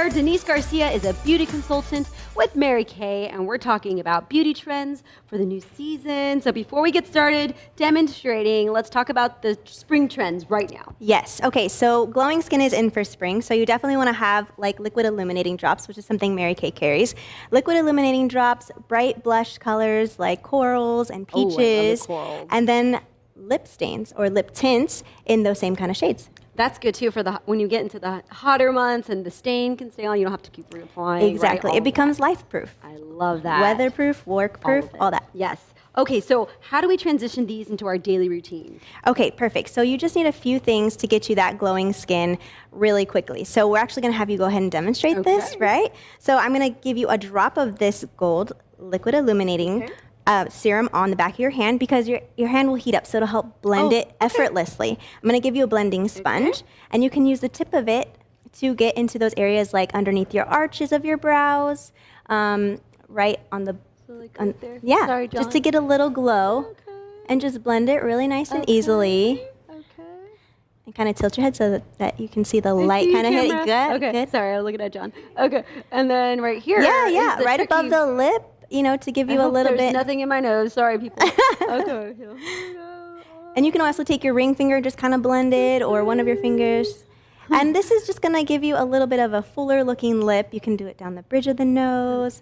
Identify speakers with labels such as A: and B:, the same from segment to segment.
A: Denise Garcia is a beauty consultant with Mary Kay, and we're talking about beauty trends for the new season. So before we get started demonstrating, let's talk about the spring trends right now.
B: Yes. Okay, so glowing skin is in for spring, so you definitely want to have like liquid illuminating drops, which is something Mary Kay carries. Liquid illuminating drops, bright blush colors like corals and peaches, and then lip stains or lip tints in those same kind of shades.
A: That's good too for when you get into the hotter months and the stain can stay on. You don't have to keep reapplying.
B: Exactly.
A: Right?
B: It becomes life-proof.
A: I love that.
B: Weatherproof, work-proof, all that.
A: Yes. Okay, so how do we transition these into our daily routine?
B: Okay, perfect. So you just need a few things to get you that glowing skin really quickly. So we're actually going to have you go ahead and demonstrate this, right? So I'm going to give you a drop of this gold liquid illuminating serum on the back of your hand because your hand will heat up, so it'll help blend it effortlessly. I'm going to give you a blending sponge, and you can use the tip of it to get into those areas like underneath your arches of your brows, right on the,
A: right there.
B: yeah,
A: sorry, John.
B: just to get a little glow, and just blend it really nice and easily. And kind of tilt your head so that you can see the light kind of hit it. Good.
A: Okay, sorry, I'm looking at John. Okay, and then right here.
B: Yeah, right above the lip. You know, to give you a little bit.
A: There's nothing in my nose. Sorry, people. Okay.
B: And you can also take your ring finger, just kind of blend it, or one of your fingers. And this is just going to give you a little bit of a fuller looking lip. You can do it down the bridge of the nose,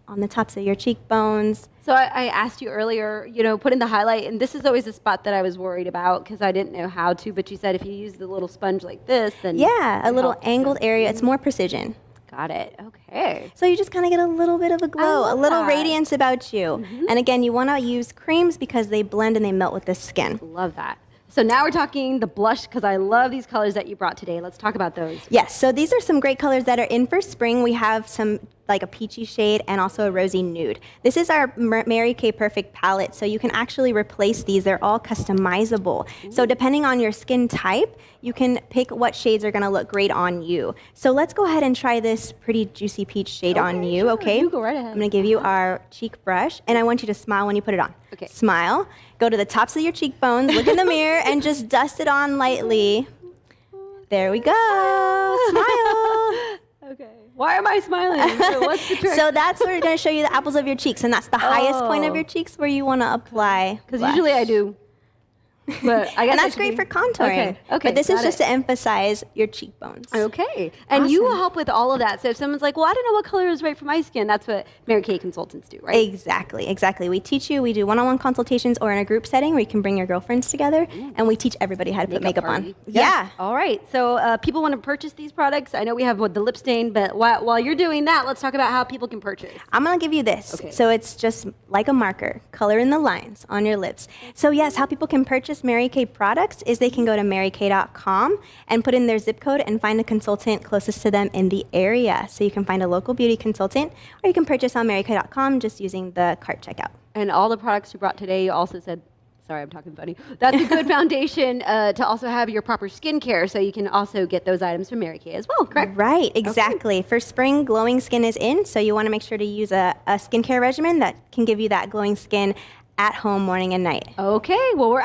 B: on the tops of your cheekbones.
A: So I asked you earlier, put in the highlight, and this is always a spot that I was worried about because I didn't know how to, but you said if you use the little sponge like this, then
B: a little angled area. It's more precision.
A: Got it. Okay.
B: So you just kind of get a little bit of a glow, a little radiance about you. And again, you want to use creams because they blend and they melt with the skin.
A: Love that. So now we're talking the blush because I love these colors that you brought today. Let's talk about those.
B: Yes, so these are some great colors that are in for spring. We have some like a peachy shade and also a rosy nude. This is our Mary Kay Perfect palette, so you can actually replace these. They're all customizable. So depending on your skin type, you can pick what shades are gonna look great on you. So let's go ahead and try this pretty juicy peach shade on you, okay?
A: You go right ahead.
B: I'm gonna give you our cheek brush, and I want you to smile when you put it on.
A: Okay.
B: Smile, go to the tops of your cheekbones, look in the mirror, and just dust it on lightly. There we go, smile.
A: Okay. Why am I smiling? So what's the trick?
B: So that's where we're going to show you the apples of your cheeks, and that's the highest point of your cheeks where you want to apply.
A: Because usually I do. But I guess
B: and that's great for contouring.
A: Okay.
B: But this is just to emphasize your cheekbones.
A: Okay. And you will help with all of that. So if someone's like, well, I don't know what color is right for my skin, that's what Mary Kay consultants do, right?
B: Exactly. We teach you. We do one-on-one consultations or in a group setting where you can bring your girlfriends together, and we teach everybody how to put makeup on. Yeah.
A: All right. So people want to purchase these products. I know we have the lip stain, but while you're doing that, let's talk about how people can purchase.
B: I'm going to give you this.
A: Okay.
B: So it's just like a marker, color in the lines on your lips. So yes, how people can purchase Mary Kay products is they can go to marykay.com and put in their zip code and find a consultant closest to them in the area. So you can find a local beauty consultant, or you can purchase on marykay.com just using the cart checkout.
A: And all the products you brought today, you also said, sorry, I'm talking funny. That's a good foundation to also have your proper skincare, so you can also get those items from Mary Kay as well, correct?
B: Right, exactly. Okay. For spring, glowing skin is in, so you want to make sure to use a skincare regimen that can give you that glowing skin at home morning and night.
A: Okay, well, we're